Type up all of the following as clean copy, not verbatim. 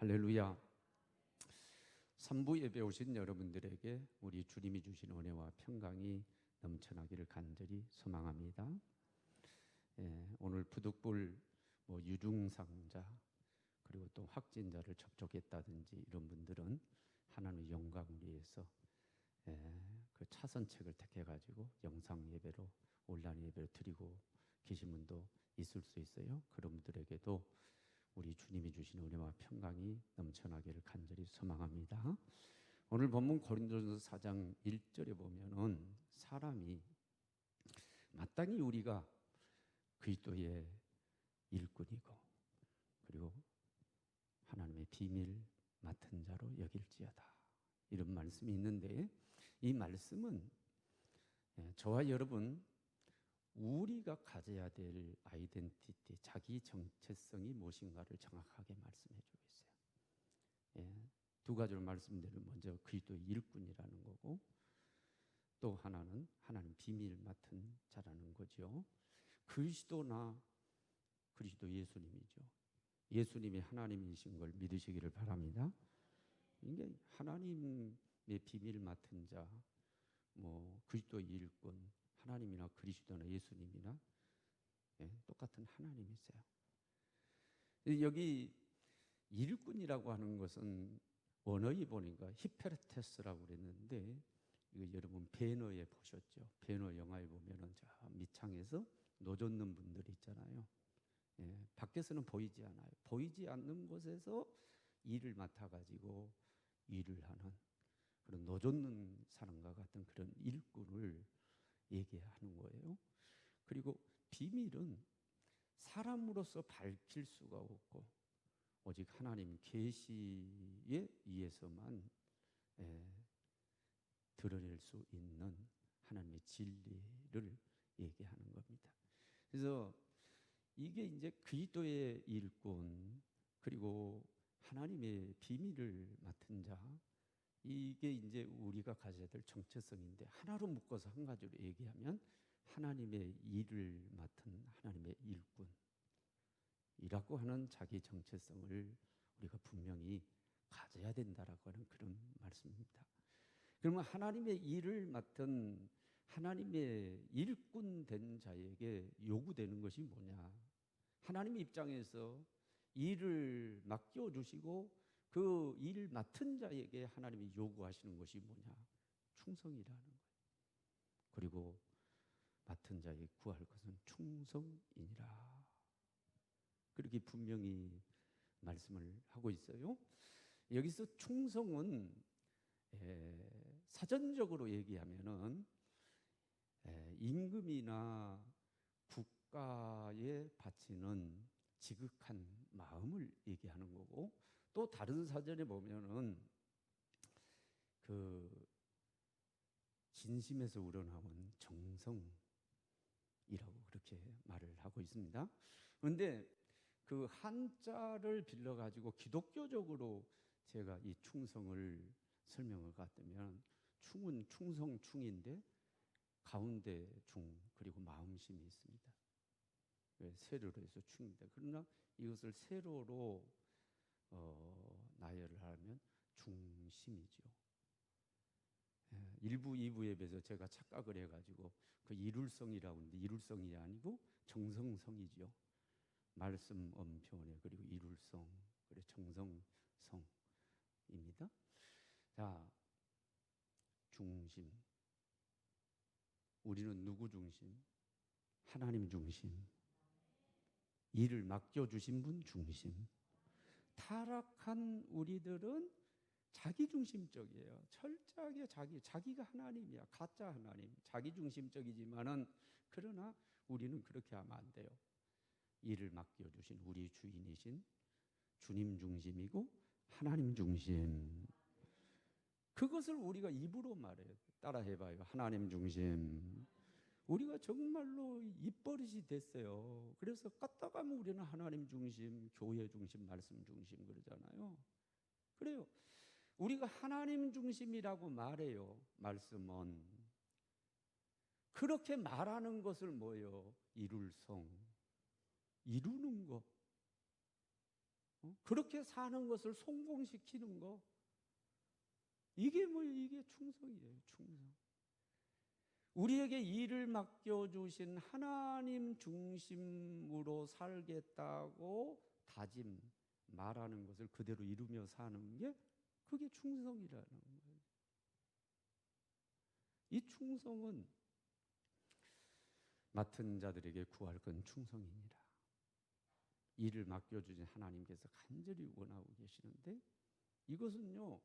할렐루야. 3부 예배 오신 여러분들에게 우리 주님이 주신 은혜와 평강이 넘쳐나기를 간절히 소망합니다. 오늘 부득불 유증상자 그리고 또 확진자를 접촉했다든지 이런 분들은 하나님의 영광을 위해서 그 차선책을 택해가지고 영상 예배로 온라인 예배를 드리고 계신 분도 있을 수 있어요. 그런 분들에게도 우리 주님이 주신 은혜와 평강이 넘쳐나기를 간절히 소망합니다. 오늘 본문 고린도전서 4장 1절에 보면은 사람이 마땅히 우리가 그리스도의 일꾼이고 그리고 하나님의 비밀 맡은 자로 여길지어다 이런 말씀이 있는데, 이 말씀은 저와 여러분 우리가 가져야 될 아이덴티티, 자기 정체성이 무엇인가를 정확하게 말씀해 주고 있어요. 두 가지로 말씀드리면, 먼저 그리스도의 일꾼이라는 거고, 또 하나는 하나님 비밀 맡은 자라는 거죠. 그리스도나 그리스도 예수님이죠. 예수님이 하나님이신 걸 믿으시기를 바랍니다. 이게 하나님의 비밀 맡은 자, 그리스도의 일꾼, 하나님이나 그리스도나 예수님이나 똑같은 하나님이세요. 여기 일꾼이라고 하는 것은 원어에 보니까 히페르테스라고 그랬는데, 이거 여러분 배너에 보셨죠? 배너 영화에 보면은 저 밑창에서 노젓는 분들이 있잖아요. 밖에서는 보이지 않아요. 보이지 않는 곳에서 일을 맡아가지고 일을 하는 그런 노젓는 사람과 같은 그런 일꾼을 얘기하는 거예요. 그리고 비밀은 사람으로서 밝힐 수가 없고 오직 하나님 계시에 의해서만 드러낼 수 있는 하나님의 진리를 얘기하는 겁니다. 그래서 이게 이제 그리스도의 일꾼 그리고 하나님의 비밀을 맡은 자, 이게 이제 우리가 가져야 될 정체성인데, 하나로 묶어서 한 가지로 얘기하면 하나님의 일을 맡은 하나님의 일꾼이라고 하는 자기 정체성을 우리가 분명히 가져야 된다라고 하는 그런 말씀입니다. 그러면 하나님의 일을 맡은 하나님의 일꾼 된 자에게 요구되는 것이 뭐냐? 하나님의 입장에서 일을 맡겨주시고 그 일 맡은 자에게 하나님이 요구하시는 것이 뭐냐? 충성이라는 거예요. 그리고 맡은 자에게 구할 것은 충성이니라. 그렇게 분명히 말씀을 하고 있어요. 여기서 충성은 사전적으로 얘기하면은 임금이나 국가에 바치는 지극한 마음을 얘기하는 거고, 또 다른 사전에 보면은 그 진심에서 우러나온 정성이라고 그렇게 말을 하고 있습니다. 그런데 그 한자를 빌려 가지고 기독교적으로 제가 이 충성을 설명을 갖다면, 충은 충성 충인데 가운데 중 그리고 마음심이 있습니다. 세로로 해서 충입니다. 그러나 이것을 세로로 나열을 하면 중심이죠. 1부, 2부 예배에서 제가 착각을 해가지고 그 이룰성이라고 하는데 이룰성이 아니고 정성성이죠. 말씀 엄표현에 그리고 이룰성 그리고 정성성입니다. 자, 중심. 우리는 누구 중심? 하나님 중심. 일을 맡겨주신 분 중심. 타락한 우리들은 자기중심적이에요. 철저하게 자기가 하나님이야. 가짜 하나님. 자기중심적이지만은, 그러나 우리는 그렇게 하면 안 돼요. 일을 맡겨주신 우리 주인이신 주님 중심이고 하나님 중심. 그것을 우리가 입으로 말해요. 따라 해봐요. 하나님 중심. 우리가 정말로 입버릇이 됐어요. 그래서 까딱하면 우리는 하나님 중심, 교회 중심, 말씀 중심 그러잖아요. 그래요. 우리가 하나님 중심이라고 말해요. 말씀은. 그렇게 말하는 것을 뭐예요? 이룰성. 이루는 거. 그렇게 사는 것을 성공시키는 거, 이게 뭐예요? 이게 충성이에요. 충성. 우리에게 일을 맡겨주신 하나님 중심으로 살겠다고 다짐, 말하는 것을 그대로 이루며 사는 게 그게 충성이라는 거예요. 이 충성은 맡은 자들에게 구할 건 충성이니라. 일을 맡겨주신 하나님께서 간절히 원하고 계시는데, 이것은요,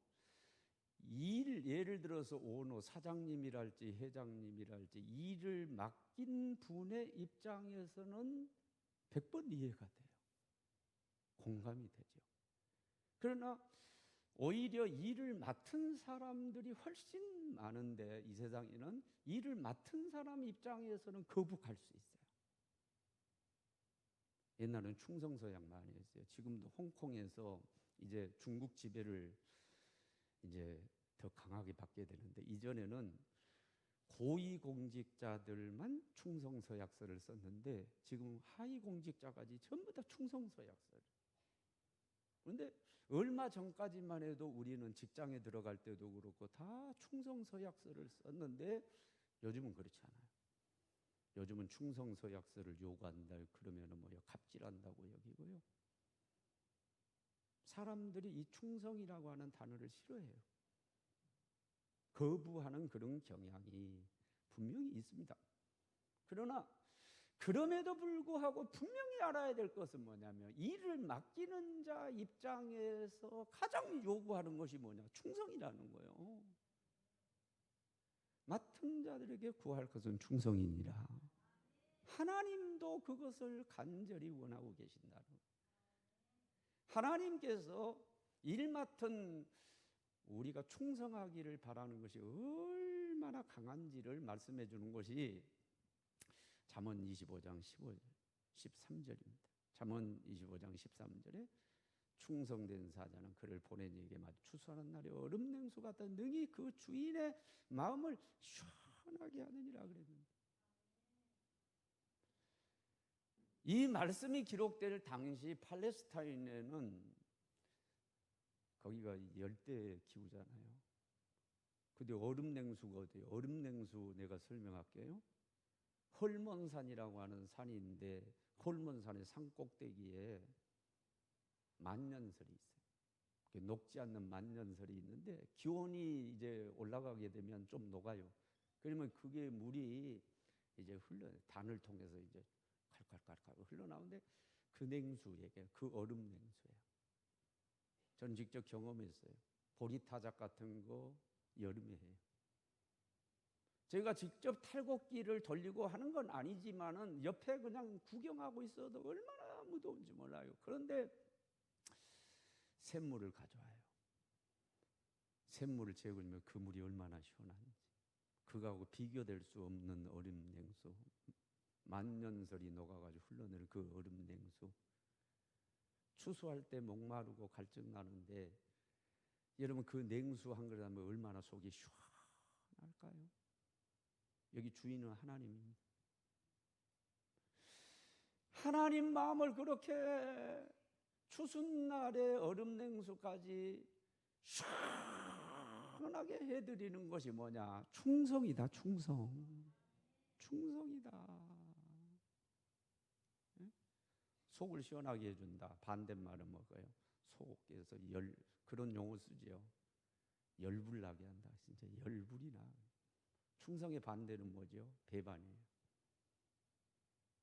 예를 들어서 오너 사장님이랄지 회장님이랄지 일을 맡긴 분의 입장에서는 100번 이해가 돼요. 공감이 되죠. 그러나 오히려 일을 맡은 사람들이 훨씬 많은데, 이 세상에는 일을 맡은 사람 입장에서는 거북할 수 있어요. 옛날에는 충성서약 많이 했어요. 지금도 홍콩에서 이제 중국 지배를 이제 더 강하게 받게 되는데, 이전에는 고위공직자들만 충성서약서를 썼는데 지금 하위공직자까지 전부 다 충성서약서를. 그런데 얼마 전까지만 해도 우리는 직장에 들어갈 때도 그렇고 다 충성서약서를 썼는데, 요즘은 그렇지 않아요. 요즘은 충성서약서를 요구한다 그러면은 뭐요, 갑질한다고 여기고요. 사람들이 이 충성이라고 하는 단어를 싫어해요. 거부하는 그런 경향이 분명히 있습니다. 그러나 그럼에도 불구하고 분명히 알아야 될 것은 뭐냐면, 일을 맡기는 자 입장에서 가장 요구하는 것이 뭐냐, 충성이라는 거예요. 맡은 자들에게 구할 것은 충성이니라. 하나님도 그것을 간절히 원하고 계신다는 거예요. 하나님께서 일 맡은 우리가 충성하기를 바라는 것이 얼마나 강한지를 말씀해 주는 것이 잠언 25장 13절입니다. 잠언 25장 13절에 충성된 사자는 그를 보낸 이에게 마치 추수하는 날에 얼음 냉수 같다 능히 그 주인의 마음을 시원하게 하느니라 그랬는데, 이 말씀이 기록될 당시 팔레스타인에는 거기가 열대 기후잖아요. 근데 얼음 냉수가 어때요? 얼음 냉수 내가 설명할게요. 헐몬산이라고 하는 산이 있는데, 헐몬산의 산 꼭대기에 만년설이 있어요. 녹지 않는 만년설이 있는데, 기온이 이제 올라가게 되면 좀 녹아요. 그러면 그게 물이 이제 단을 통해서 이제 칼칼칼칼 흘러나오는데, 그 냉수에게, 그 얼음 냉수예요. 저는 직접 경험했어요. 보리타작 같은 거 여름에 해요. 제가 직접 탈곡기를 돌리고 하는 건 아니지만은 옆에 그냥 구경하고 있어도 얼마나 무더운지 몰라요. 그런데 샘물을 가져와요. 샘물을 재우면 그 물이 얼마나 시원한지, 그거하고 비교될 수 없는 얼음 냉수, 만년설이 녹아가지고 흘러내리는 그 얼음 냉수. 추수할 때 목마르고 갈증 나는데, 여러분 그 냉수 한 그릇 하면 얼마나 속이 시원할까요? 여기 주인은 하나님입니다. 하나님 마음을 그렇게 추수날의 얼음 냉수까지 시원하게 해드리는 것이 뭐냐? 충성이다. 충성. 충성이다. 속을 시원하게 해준다. 반대말은 뭐예요? 속에서 그런 용어 쓰지요. 열불 나게 한다. 진짜 열불이 나. 충성의 반대는 뭐죠? 배반이에요.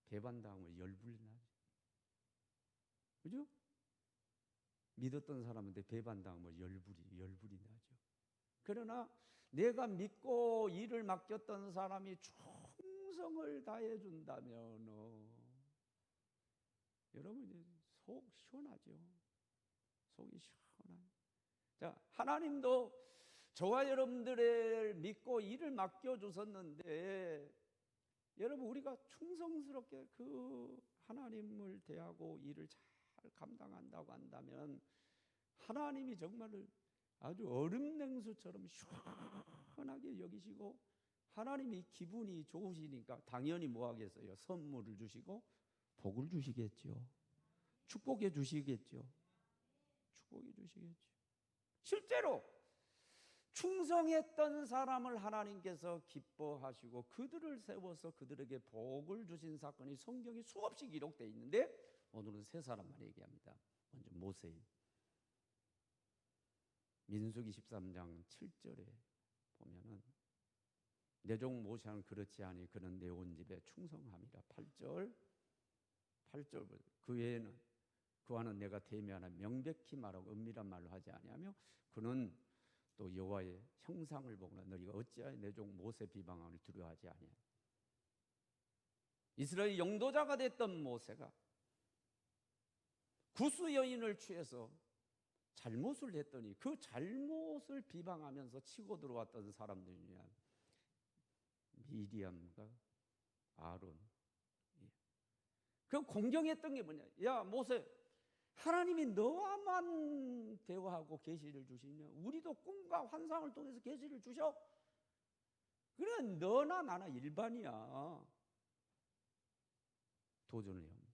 배반당하면 열불이 나죠. 그죠? 믿었던 사람한테 배반당하면 열불이 나죠. 그러나 내가 믿고 일을 맡겼던 사람이 충성을 다해준다면 여러분 속 시원하죠. 속이 시원한. 자, 하나님도 저와 여러분들을 믿고 일을 맡겨주셨는데, 여러분 우리가 충성스럽게 그 하나님을 대하고 일을 잘 감당한다고 한다면, 하나님이 정말 아주 얼음 냉수처럼 시원하게 여기시고, 하나님이 기분이 좋으시니까 당연히 뭐 하겠어요? 선물을 주시고 복을 주시겠죠. 축복해 주시겠죠. 축복해 주시겠죠. 실제로 충성했던 사람을 하나님께서 기뻐하시고 그들을 세워서 그들에게 복을 주신 사건이 성경에 수없이 기록되어 있는데 오늘은 세 사람만 얘기합니다. 먼저 모세. 민수기 13장 7절에 보면은 내 종 모세는 그렇지 아니 그는 내 온 집에 충성함이라. 8절 그 외에는 그와는 내가 대면하나 명백히 말하고 은밀한 말로 하지 아니하며 그는 또 여호와의 형상을 보거나 너희가 어찌하여 내 종 모세 비방함을 두려워하지 아니하냐. 이스라엘 영도자가 됐던 모세가 구스 여인을 취해서 잘못을 했더니 그 잘못을 비방하면서 치고 들어왔던 사람들이냐, 미디암과 아론. 그 공경했던 게 뭐냐, 야 모세, 하나님이 너와만 대화하고 계시를 주시냐, 우리도 꿈과 환상을 통해서 계시를 주셔. 그래 너나 나나 일반이야. 도전을 해야 합니다.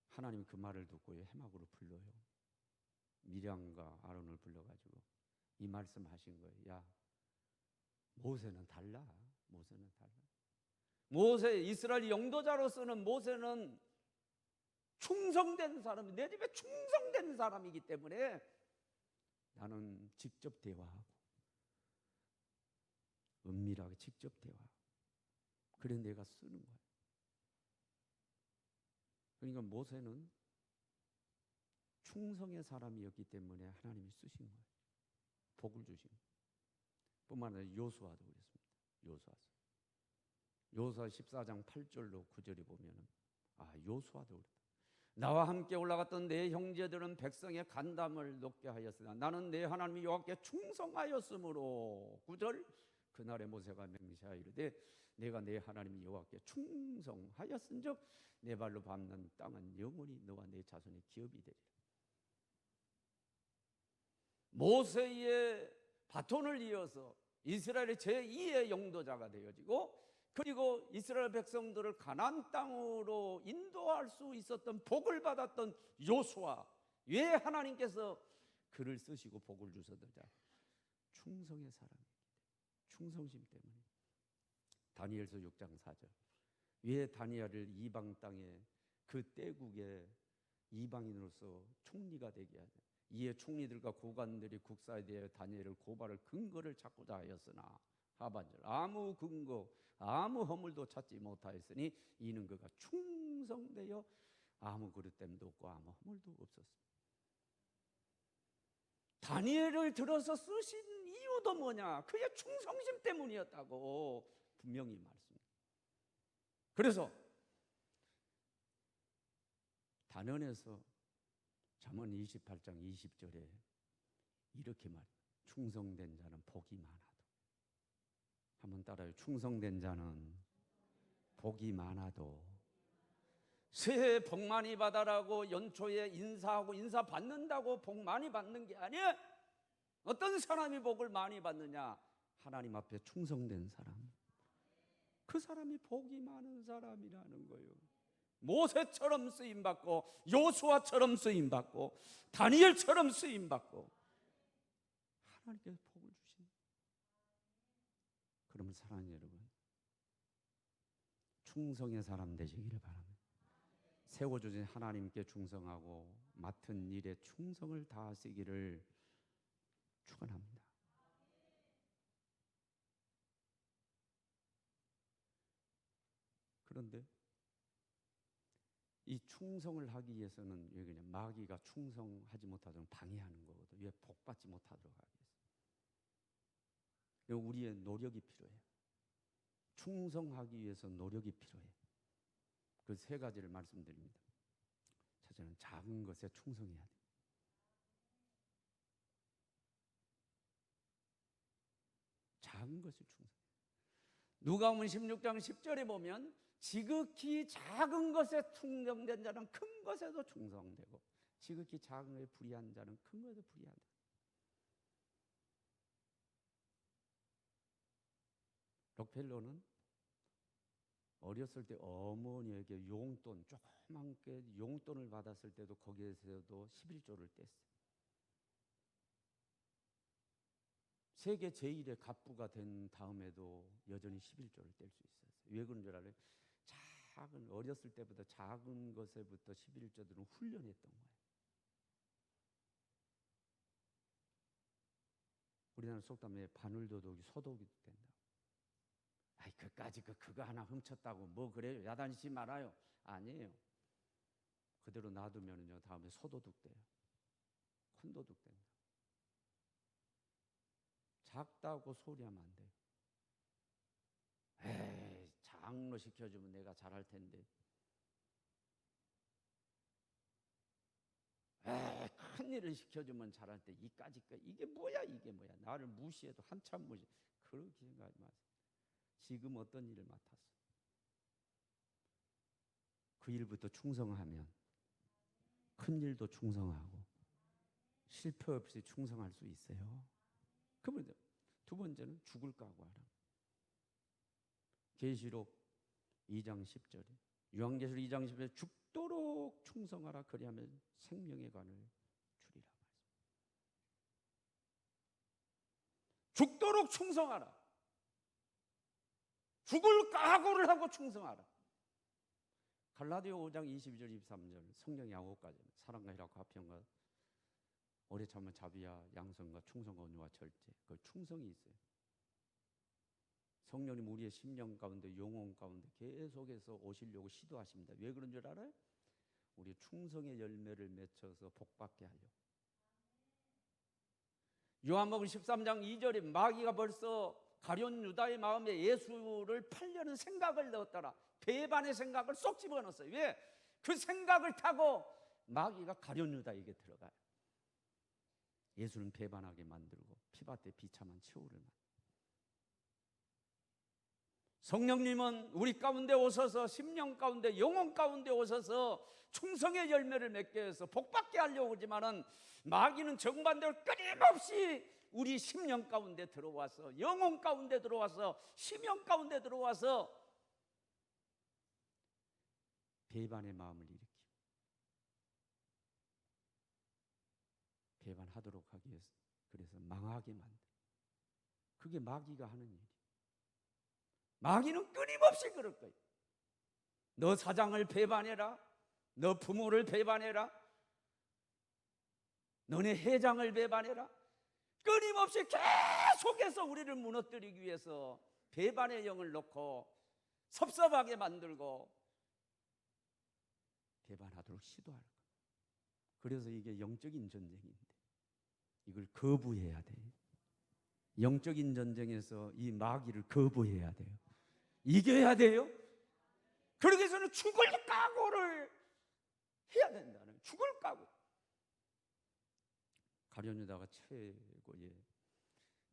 하나님이 그 말을 듣고 해막으로 불러요. 미량과 아론을 불러가지고 이 말씀하신 거예요. 야 모세는 달라. 모세는 달라. 모세, 이스라엘 영도자로서는 모세는 충성된 사람, 내 집에 충성된 사람이기 때문에 나는 직접 대화하고 은밀하게 직접 대화하고 그래 내가 쓰는 거야. 그러니까 모세는 충성의 사람이었기 때문에 하나님이 쓰신 거예요. 복을 주신 거예요. 뿐만 아니라 요수아도 그랬습니다. 요수아 14장 8절로 9절에 보면은 요수아도 그랬다. 나와 함께 올라갔던 내 형제들은 백성의 간담을 높게 하였으나 나는 내 하나님 여호와께 충성하였으므로. 9절 그날에 모세가 맹세하여 이르되 내가 내 하나님 여호와께 충성하였은즉 내 발로 밟는 땅은 영원히 너와 내 자손의 기업이 되리라. 모세의 바톤을 이어서 이스라엘의 제2의 영도자가 되어지고 그리고 이스라엘 백성들을 가나안 땅으로 인도할 수 있었던 복을 받았던 요수아. 왜 하나님께서 그를 쓰시고 복을 주셨느냐? 충성의 사람이기 때문에, 충성심 때문에. 다니엘서 6장 4절 왜 다니엘을 이방 땅에 그 때국에 이방인으로서 총리가 되게 하냐. 이에 총리들과 고관들이 국사에 대해 다니엘을 고발할 근거를 찾고자 하였으나 하반절 아무 근거 아무 허물도 찾지 못하였으니 이는 그가 충성되어 아무 그릇됨도 없고 아무 허물도 없었습니다. 다니엘을 들어서 쓰신 이유도 뭐냐? 그의 충성심 때문이었다고 분명히 말씀합니다. 그래서 단언해서 잠언 28장 20절에 이렇게 말해요. 충성된 자는 복이 많아도. 한번 따라요. 충성된 자는 복이 많아도. 새해 복 많이 받아라고 연초에 인사하고 인사 받는다고 복 많이 받는 게 아니야. 어떤 사람이 복을 많이 받느냐? 하나님 앞에 충성된 사람. 그 사람이 복이 많은 사람이라는 거예요. 모세처럼 쓰임받고 요수아처럼 쓰임받고 다니엘처럼 쓰임받고 하나님께서 복을 주신. 그러면 사랑하는 여러분, 충성의 사람 되시기를 바랍니다. 세워주신 하나님께 충성하고 맡은 일에 충성을 다하시기를 축원합니다. 그런데 이 충성을 하기 위해서는 왜 그냥 마귀가 충성하지 못하도록 방해하는 거거든. 왜 복받지 못하도록 하기 위해서. 우리의 노력이 필요해요. 충성하기 위해서 노력이 필요해요. 그 세 가지를 말씀드립니다. 첫째는 작은 것에 충성해야 돼요. 작은 것에 충성. 누가복음 16장 10절에 보면 지극히 작은 것에 충성된 자는 큰 것에도 충성되고 지극히 작은 것에 불의한 자는 큰 것에도 불의하다. 록펠러는 어렸을 때 어머니에게 용돈, 조그만 게 용돈을 받았을 때도 거기에서도 11조를 뗐어요. 세계 제1의 갑부가 된 다음에도 여전히 11조를 뗄 수 있었어요. 왜 그런 줄 알아요? 작은, 어렸을 때부터 작은 것에부터 11조들은 훈련했던 거예요. 우리나라 속담에 바늘도둑이 소독이 된다. 아이, 그까지 그거 하나 훔쳤다고 뭐 그래요? 야단치지 말아요. 아니에요. 그대로 놔두면요 다음에 소도둑 돼요. 큰도둑 된다. 작다고 소리하면 안 돼요. 에이, 장로 시켜주면 내가 잘할 텐데. 에이, 큰 일을 시켜주면 잘할 때 이까짓 거 이게 뭐야 이게 뭐야. 나를 무시해도 한참 무시. 그렇게 생각하지 마세요. 지금 어떤 일을 맡았어. 그 일부터 충성하면 큰 일도 충성하고 실패 없이 충성할 수 있어요. 그러면 두 번째는 죽을 각오하라. 계시록 2장 10절에 요한계시록 2장 10절에 죽도록 충성하라. 그리하면 생명의 관을 주리라. 죽도록 충성하라. 죽을 각오를 하고 충성하라. 갈라디아 5장 22절 23절 성령 양호까지 사랑과 희락과 화평과 오래 참은 자비와 양선과 충성과 온유와 절제. 그 충성이 있어요. 성령님 우리의 심령 가운데 영혼 가운데 계속해서 오시려고 시도하십니다. 왜 그런 줄 알아요? 우리 충성의 열매를 맺혀서 복받게 하려고. 요한복음 13장 2절에 마귀가 벌써 가룟 유다의 마음에 예수를 팔려는 생각을 넣었더라. 배반의 생각을 쏙 집어넣었어요. 왜? 그 생각을 타고 마귀가 가룟 유다에게 들어가요. 예수는 배반하게 만들고 피밭에 비참한 최후를 만들고. 성령님은 우리 가운데 오셔서 심령 가운데 영혼 가운데 오셔서 충성의 열매를 맺게 해서 복받게 하려고 하지만은 마귀는 정반대로 끊임없이 우리 심령 가운데 들어와서 영혼 가운데 들어와서 심령 가운데 들어와서 배반의 마음을 일으키고 배반하도록 하기 위해서 그래서 망하게 만들어. 그게 마귀가 하는 일이에요. 마귀는 끊임없이 그럴 거예요. 너 사장을 배반해라. 너 부모를 배반해라. 너네 회장을 배반해라. 끊임없이 계속해서 우리를 무너뜨리기 위해서 배반의 영을 놓고 섭섭하게 만들고 배반하도록 시도할 거예요. 그래서 이게 영적인 전쟁인데 이걸 거부해야 돼요. 영적인 전쟁에서 이 마귀를 거부해야 돼요. 이겨야 돼요. 그러기 위해서는 죽을 각오를 해야 된다는, 죽을 각오. 가룟 유다가 최고의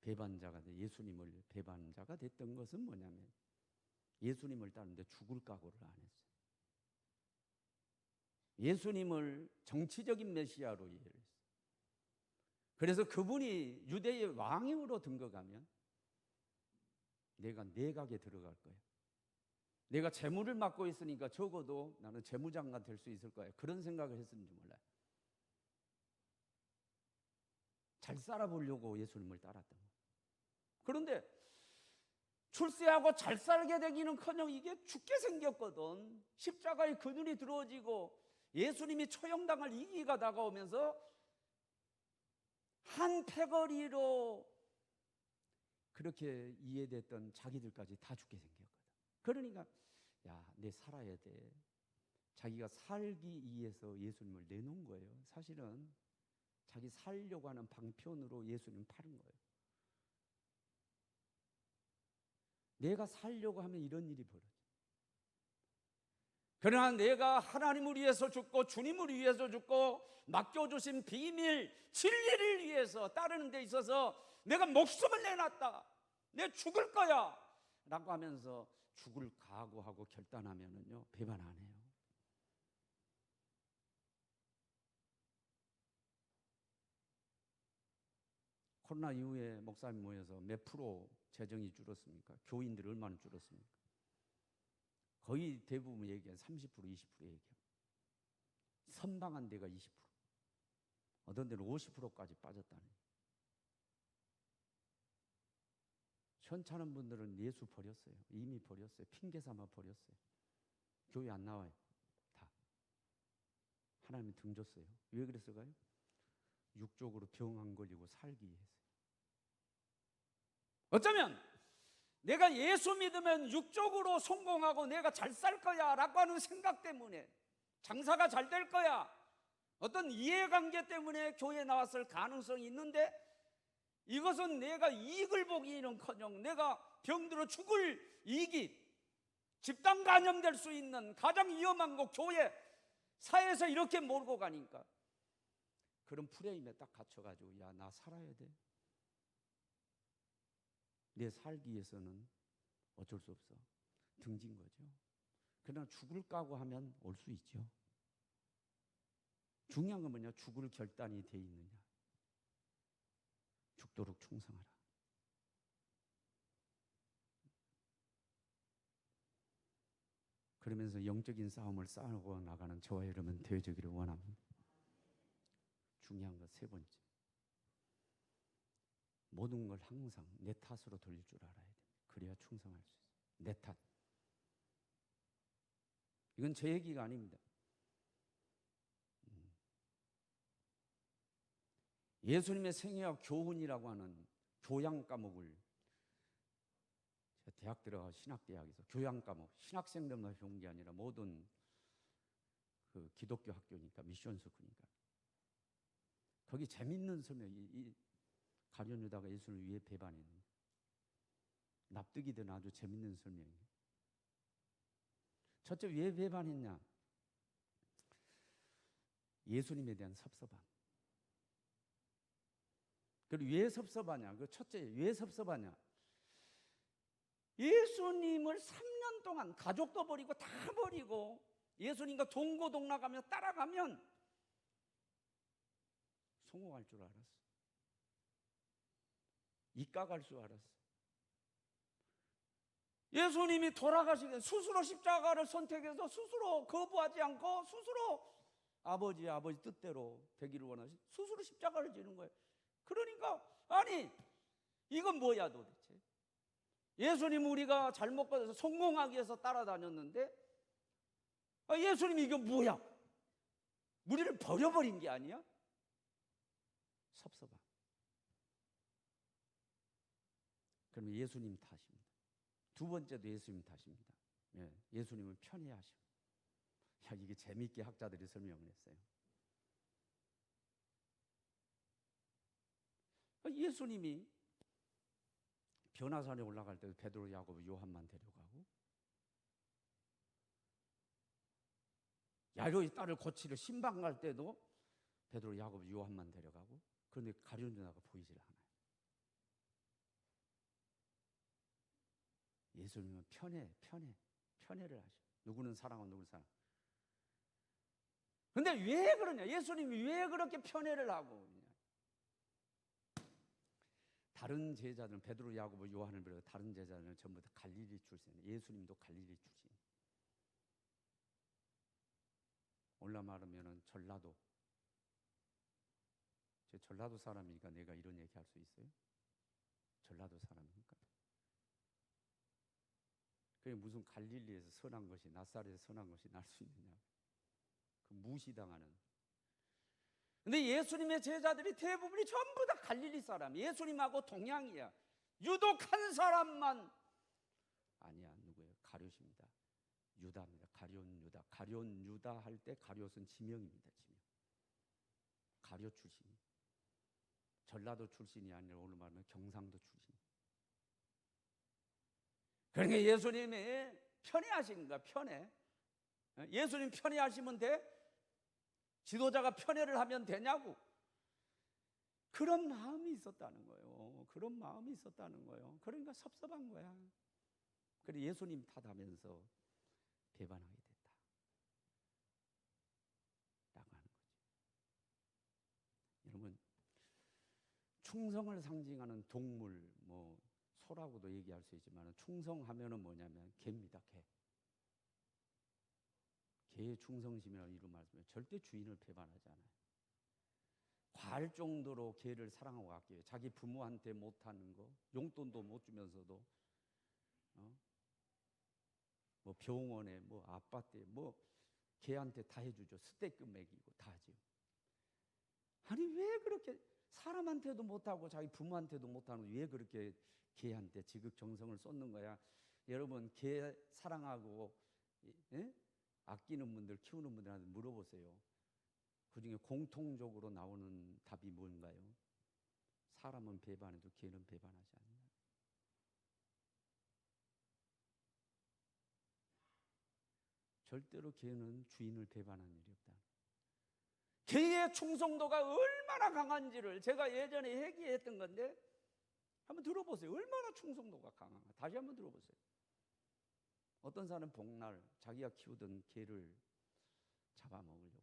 배반자가 돼 예수님을 배반자가 됐던 것은 뭐냐면 예수님을 따르는데 죽을 각오를 안 했어요. 예수님을 정치적인 메시아로 이해를 했어요. 그래서 그분이 유대의 왕으로 등극하면 내가 내각에 들어갈 거야. 내가 재물을 맡고 있으니까 적어도 나는 재무장관 될 수 있을 거야. 그런 생각을 했었는지 몰라요. 잘 살아보려고 예수님을 따랐던 거예요. 그런데 출세하고 잘 살게 되기는커녕 이게 죽게 생겼거든. 십자가에 그늘이 들어지고 예수님이 처형당할 위기가 다가오면서 한 패거리로 그렇게 이해됐던 자기들까지 다 죽게 생겼거든. 그러니까 야, 내 살아야 돼. 자기가 살기 위해서 예수님을 내놓은 거예요. 사실은 자기 살려고 하는 방편으로 예수님을 파는 거예요. 내가 살려고 하면 이런 일이 벌어져. 그러나 내가 하나님을 위해서 죽고 주님을 위해서 죽고 맡겨주신 비밀 진리를 위해서 따르는 데 있어서 내가 목숨을 내놨다. 내가 죽을 거야 라고 하면서 죽을 각오하고 결단하면은요 배반 안 해요. 코로나 이후에 목사님 모여서 몇 프로 재정이 줄었습니까? 교인들이 얼마나 줄었습니까? 거의 대부분 얘기한 30% 20% 얘기해요. 선방한 데가 20%, 어떤 데는 50%까지 빠졌다는. 현찮은 분들은 예수 버렸어요. 이미 버렸어요. 핑계 삼아 버렸어요. 교회 안 나와요. 다. 하나님이 등 줬어요. 왜 그랬을까요? 육적으로 병 안 걸리고 살기 위해서. 어쩌면 내가 예수 믿으면 육적으로 성공하고 내가 잘 살 거야 라고 하는 생각 때문에, 장사가 잘 될 거야, 어떤 이해관계 때문에 교회에 나왔을 가능성이 있는데, 이것은 내가 이익을 보기는커녕 내가 병들어 죽을 이익이 집단 감염될 수 있는 가장 위험한 곳 교회 사회에서 이렇게 몰고 가니까 그런 프레임에 딱 갇혀가지고 야, 나 살아야 돼. 내 살기 위해서는 어쩔 수 없어. 등진 거죠. 그러나 죽을 까고 하면 올 수 있죠. 중요한 건 뭐냐? 죽을 결단이 돼 있느냐. 죽도록 충성하라. 그러면서 영적인 싸움을 싸우고 나가는 저와 여러분 되어지기를 원합니다. 중요한 것 세 번째. 모든 걸 항상 내 탓으로 돌릴 줄 알아야 돼. 그래야 충성할 수 있어요. 내 탓. 이건 제 얘기가 아닙니다. 예수님의 생애와 교훈이라고 하는 교양 과목을 대학 들어가 신학대학에서 교양 과목, 신학생들만 배운 게 아니라 모든 그 기독교 학교니까 미션 스쿨이니까 거기 재밌는 설명이 가룟 유다가 예수를 왜 배반했는지 납득이 되는 아주 재밌는 설명이에요. 첫째, 왜 배반했냐? 예수님에 대한 섭섭함. 그리고 왜 섭섭하냐? 그 첫째, 왜 섭섭하냐? 예수님을 3년 동안 가족도 버리고 다 버리고 예수님과 동고동락하며 따라가면 성공할 줄 알았어. 입각할 줄 알았어. 예수님이 돌아가시게 스스로 십자가를 선택해서 스스로 거부하지 않고 스스로 아버지 뜻대로 되기를 원하시 스스로 십자가를 지는 거예요. 그러니까 아니 이건 뭐야 도대체. 예수님 우리가 잘못 가서 성공하기 위해서 따라다녔는데 예수님이 이게 뭐야. 우리를 버려버린 게 아니야? 섭섭함. 그러면 예수님 탓입니다. 두 번째도 예수님 탓입니다. 예수님은 편애하셔. 야, 이게 재미있게 학자들이 설명을 했어요. 예수님이 변화산에 올라갈 때도 베드로, 야고보, 요한만 데려가고 야이로의 딸을 고치러 신방 갈 때도 베드로, 야고보, 요한만 데려가고 그런데 가룟 유다가 보이질 않아요. 예수님은 편애를 하셔. 누구는 사랑하고 누구는 사랑. 근데 왜 그러냐? 예수님이 왜 그렇게 편애를 하고 있냐? 다른 제자들은 베드로, 야고보, 요한을 비롯해 다른 제자들은 전부 다 갈릴리 출신. 예수님도 갈릴리 출신. 올라 말하면은 전라도. 제 전라도 사람이니까 내가 이런 얘기 할 수 있어요? 전라도 사람이니까. 그게 무슨 갈릴리에서 선한 것이 낫사렛에서 선한 것이 날 수 있느냐? 그 무시당하는. 근데 예수님의 제자들이 대부분이 전부 다 갈릴리 사람. 예수님하고 동양이야. 유독 한 사람만 아니야. 누구예요? 가룟입니다. 유다입니다. 가룟 유다. 가룟 유다 할 때 가룟은 지명입니다. 지명. 가룟 출신. 전라도 출신이 아니라 오늘 말하면 경상도 출신. 그러니까 예수님이 편애하신 거야. 편애. 예수님 편애하시면 돼? 지도자가 편애를 하면 되냐고. 그런 마음이 있었다는 거예요. 그런 마음이 있었다는 거예요. 그러니까 섭섭한 거야. 그래 예수님 탓하면서 배반하게 됐다 라고 하는 거죠. 여러분, 충성을 상징하는 동물, 소라고도 얘기할 수 있지만 충성하면은 뭐냐면 개입니다. 개. 개의 충성심이라고 이런 말씀을 절대 주인을 배반하지 않아요. 과할 정도로 개를 사랑하고 아껴요. 자기 부모한테 못하는 거, 용돈도 못 주면서도 뭐 병원에 뭐 아파트에 뭐 개한테 다 해주죠. 스테이크 먹이고 다 하죠. 아니 왜 그렇게 사람한테도 못하고 자기 부모한테도 못하는 왜 그렇게 개한테 지극정성을 쏟는 거야? 여러분 개 사랑하고 아끼는 분들 키우는 분들한테 물어보세요. 그중에 공통적으로 나오는 답이 뭔가요? 사람은 배반해도 개는 배반하지 않는다. 절대로 개는 주인을 배반하는 일이 없다. 개의 충성도가 얼마나 강한지를 제가 예전에 얘기했던 건데 한번 들어보세요. 얼마나 충성도가 강한가. 다시 한번 들어보세요. 어떤 사람은 복날 자기가 키우던 개를 잡아먹으려고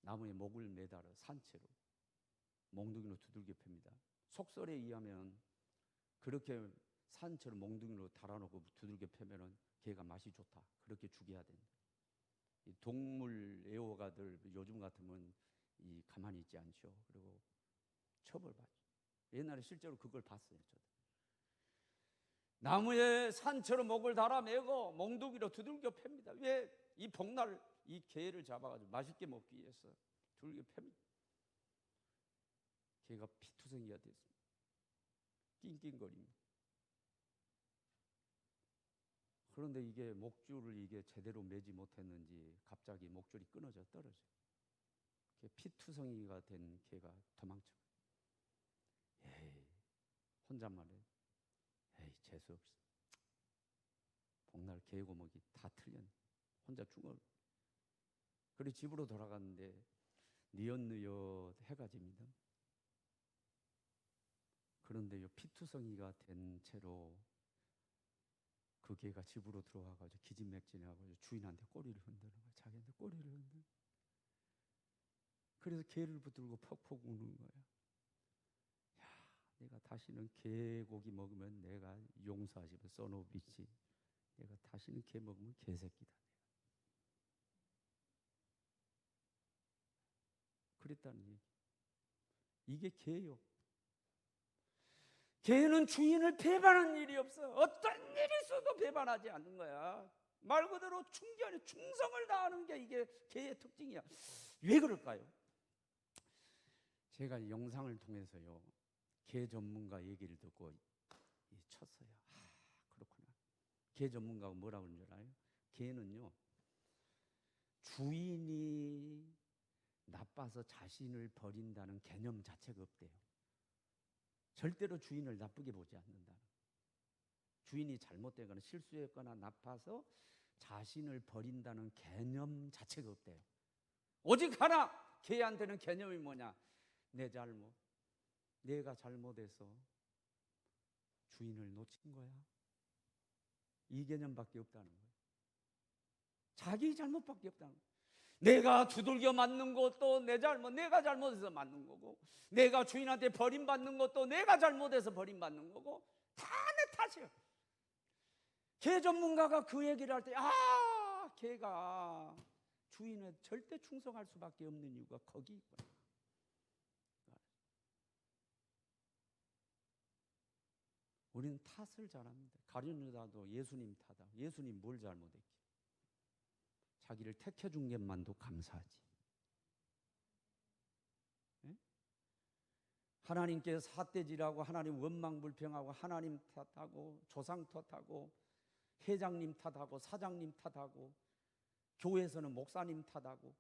나무에 목을 매달아 산채로 몽둥이로 두들겨 팹니다. 속설에 의하면 그렇게 산채로 몽둥이로 달아놓고 두들겨 패면은 개가 맛이 좋다. 그렇게 죽여야 된다. 동물 애호가들 요즘 같으면 가만히 있지 않죠. 그리고 처벌받죠. 옛날에 실제로 그걸 봤어요. 저도. 나무에 산채로 목을 달아매고 몽둥이로 두들겨 팹니다. 왜? 이 복날 이 개를 잡아가지고 맛있게 먹기 위해서 두들겨 팹니다. 개가 피투성이가 됐습니다. 낑낑거립니다. 그런데 이게 목줄을 이게 제대로 매지 못했는지 갑자기 목줄이 끊어져 떨어져요. 피투성이가 된 개가 도망쳐요. 에이, 혼잣말에 에이 재수없어. 복날 개고먹이 다 틀렸네. 혼자 죽어. 그래 집으로 돌아갔는데 느엿느엿 해가 집니다. 그런데요 피투성이가 된 채로 그 개가 집으로 들어와가지고 기진맥진해가지고 주인한테 꼬리를 흔드는 거야. 자기한테 꼬리를 흔드는. 그래서 개를 붙들고 퍽퍽 우는 거야. 야, 내가 다시는 개고기 먹으면 내가 용서하지만 써놓으리지. 내가 다시는 개 먹으면 개새끼다. 그랬다는 얘기. 이게 개요. 개는 주인을 배반한 일이 없어. 어떤 일이 있어도 배반하지 않는 거야. 말 그대로 충성을 다하는 게 이게 개의 특징이야. 왜 그럴까요? 제가 영상을 통해서요 개 전문가 얘기를 듣고 쳤어요. 그렇구나. 개 전문가가 뭐라고 그러는 줄 알아요? 개는요 주인이 나빠서 자신을 버린다는 개념 자체가 없대요. 절대로 주인을 나쁘게 보지 않는다. 주인이 잘못되거나 실수했거나 나빠서 자신을 버린다는 개념 자체가 없대요. 오직 하나 개한테는 개념이 뭐냐? 내 잘못, 내가 잘못해서 주인을 놓친 거야. 이 개념밖에 없다는 거예요. 자기 잘못밖에 없다는 거예요. 내가 두들겨 맞는 것도 내 잘못, 내가 잘못해서 맞는 거고, 내가 주인한테 버림받는 것도 내가 잘못해서 버림받는 거고, 다 내 탓이에요. 개 전문가가 그 얘기를 할 때, 개가 주인에 절대 충성할 수밖에 없는 이유가 거기 있구나. 우리는 탓을 잘합니다. 가룟유다도 예수님 탓하고, 예수님 뭘 잘못했기? 자기를 택해준 것만도 감사하지. 네? 하나님께 삿대질하고 하나님 원망불평하고 하나님 탓하고 조상 탓하고 회장님 탓하고 사장님 탓하고 교회에서는 목사님 탓하고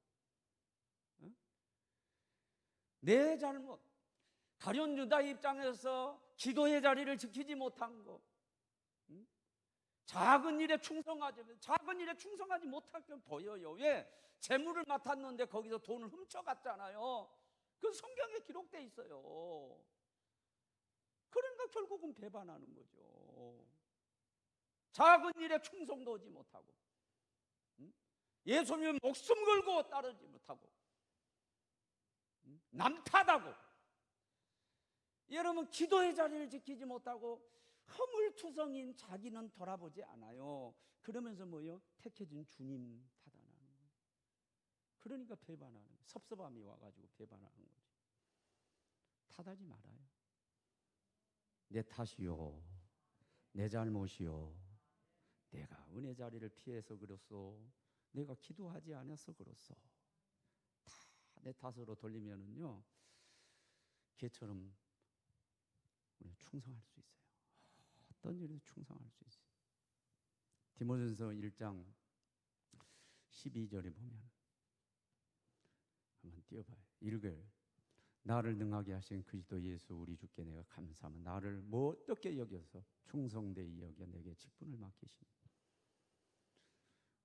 내 잘못. 가룟 유다 입장에서 기도의 자리를 지키지 못한 거, 작은 일에 충성하지 못하게 보여요. 왜? 재물을 맡았는데 거기서 돈을 훔쳐갔잖아요. 그 성경에 기록돼 있어요. 그러니까 결국은 배반하는 거죠. 작은 일에 충성도 하지 못하고, 예수님 목숨 걸고 따르지 못하고, 남 탓하고, 여러분 기도의 자리를 지키지 못하고 허물투성인 자기는 돌아보지 않아요. 그러면서 뭐요? 택해준 주님 탓하는 거예요. 그러니까 배반하는 거예요. 섭섭함이 와가지고 배반하는 거죠. 탓하지 말아요. 내 탓이요, 내 잘못이요, 내가 은혜 자리를 피해서 그렇소, 내가 기도하지 않아서 그렇소, 다 내 탓으로 돌리면은요 개처럼 우리 충성할 수 있어요. 어떤 일에도 충성할 수 있어요. 디모데전서 1장 12절에 보면 한번 띄워봐요. 읽어요. 나를 능하게 하신 그리스도 예수 우리 주께 내가 감사하며 나를 뭐 어떻게 여겨서 충성되이 여겨 내게 직분을 맡기시니.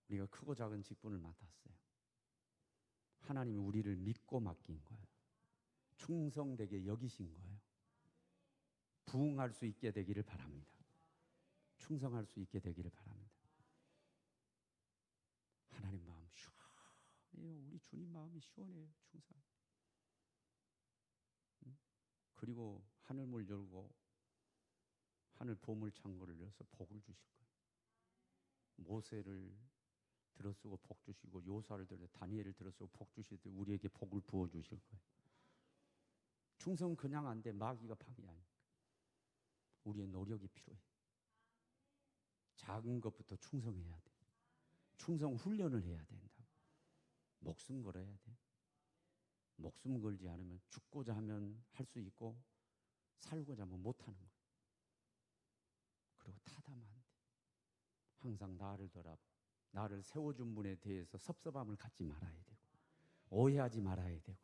우리가 크고 작은 직분을 맡았어요. 하나님이 우리를 믿고 맡긴 거예요. 충성되게 여기신 거예요. 부응할 수 있게 되기를 바랍니다. 충성할 수 있게 되기를 바랍니다. 하나님 마음 시원해요. 우리 주님 마음이 시원해요. 충성. 그리고 하늘문 열고 하늘 보물 창고를 열어서 복을 주실 거예요. 모세를 들어쓰고 복 주시고 요사를 들어 다니엘을 들어쓰고 복 주실 때 우리에게 복을 부어 주실 거예요. 충성 그냥 안 돼. 마귀가 방해하니까. 우리의 노력이 필요해. 작은 것부터 충성해야 돼. 충성 훈련을 해야 된다. 목숨 걸어야 돼. 목숨 걸지 않으면 죽고자 하면 할 수 있고 살고자 하면 못하는 거예요. 그리고 타담하면 안 돼. 항상 나를 돌아보고 나를 세워준 분에 대해서 섭섭함을 갖지 말아야 되고 오해하지 말아야 되고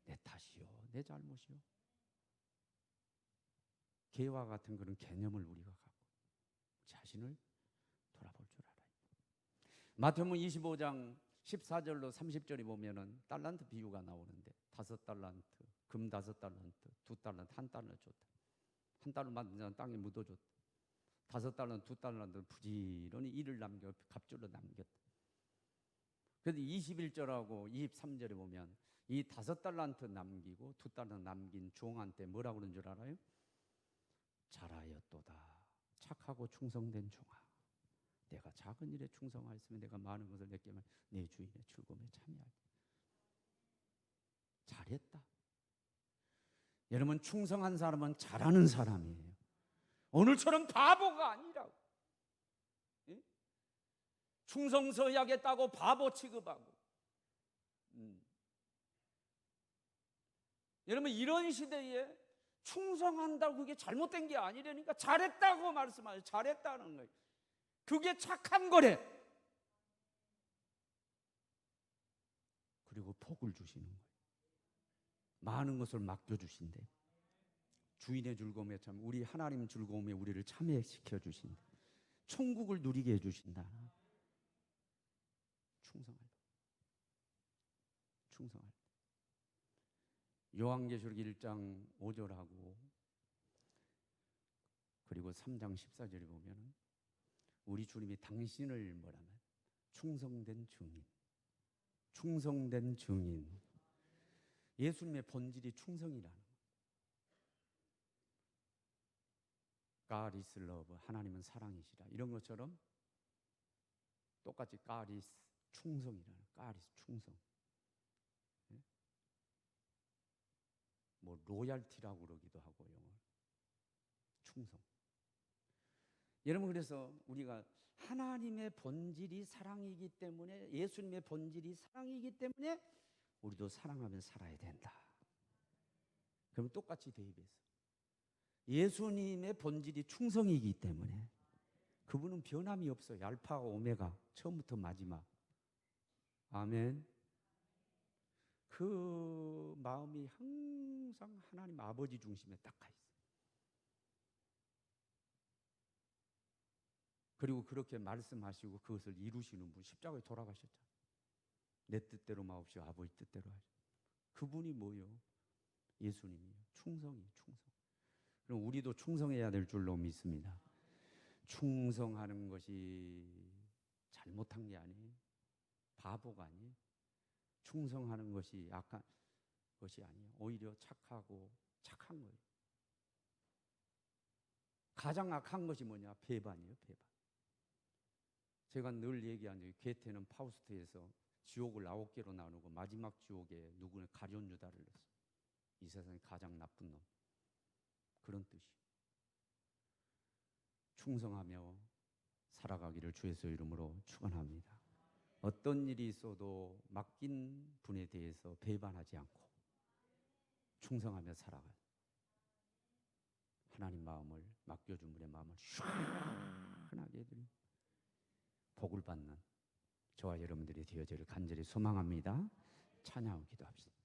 내 탓이요, 내 잘못이요. 개와 같은 그런 개념을 우리가 갖고 자신을 돌아볼 줄 알아요. 마태복음 25장 14절로 30절에 보면은 달란트 비유가 나오는데 5달란트, 금 5달란트, 2달란트, 1달러 줬다. 1달러 만든 자는 땅에 묻어줬다. 5달란트, 2달란트 부지런히 일을 남겨 갑줄로 남겼다. 그런데 21절하고 23절에 보면 이 5달란트 남기고 2달란트 남긴 종한테 뭐라고 그러는 줄 알아요? 잘하였도다. 착하고 충성된 종아. 내가 작은 일에 충성하였으면 내가 많은 것을 내게 하면 내 주인의 즐거움에 참여하리. 잘했다. 여러분 충성한 사람은 잘하는 사람이에요. 오늘처럼 바보가 아니라고. 예? 충성서 해야겠다고 바보 취급하고. 여러분 이런 시대에 충성한다고 그게 잘못된 게 아니라니까. 잘했다고 말씀하세요. 잘했다는 거예요. 그게 착한 거래. 그리고 복을 주시는 거예요. 많은 것을 맡겨주신대. 주인의 즐거움에 참 우리 하나님 즐거움에 우리를 참여시켜 주신다. 천국을 누리게 해주신다. 충성할 때. 충성할 때. 요한계시록 1장 5절하고 그리고 3장 14절에 보면 우리 주님이 당신을 뭐라면 충성된 증인. 충성된 증인. 예수님의 본질이 충성이라는 거예요. God is love. 하나님은 사랑이시라. 이런 것처럼 똑같이 God is 충성이라는 God is 충성. 뭐 로얄티라고 그러기도 하고 영어. 충성. 여러분 그래서 우리가 하나님의 본질이 사랑이기 때문에 예수님의 본질이 사랑이기 때문에 우리도 사랑하며 살아야 된다. 그럼 똑같이 대입해서 예수님의 본질이 충성이기 때문에 그분은 변함이 없어요. 알파와 오메가 처음부터 마지막. 아멘. 그 마음이 항상 하나님 아버지 중심에 딱 가 있어요. 그리고 그렇게 말씀하시고 그것을 이루시는 분 십자가에 돌아가셨잖아요. 내 뜻대로 마옵시고 아버지 뜻대로 하시고. 그분이 뭐예요? 예수님이요. 충성이에요. 충성. 그럼 우리도 충성해야 될 줄로 믿습니다. 충성하는 것이 잘못한 게 아니에요. 바보가 아니에요. 충성하는 것이 약한 것이 아니에요. 오히려 착하고 착한 거예요. 가장 악한 것이 뭐냐? 배반이에요. 배반. 제가 늘 얘기한 적이 괴테는 파우스트에서 지옥을 9개로 나누고 마지막 지옥에 누구는 가룟 유다를 넣었어요. 이 세상에 가장 나쁜 놈. 그런 뜻이. 충성하며 살아가기를 주 예수의 이름으로 축원합니다. 어떤 일이 있어도 맡긴 분에 대해서 배반하지 않고 충성하며 살아가요. 하나님 마음을 맡겨준 분의 마음을 시원하게 해드리고 복을 받는 저와 여러분들이 되어지기를 간절히 소망합니다. 찬양하고 기도합시다.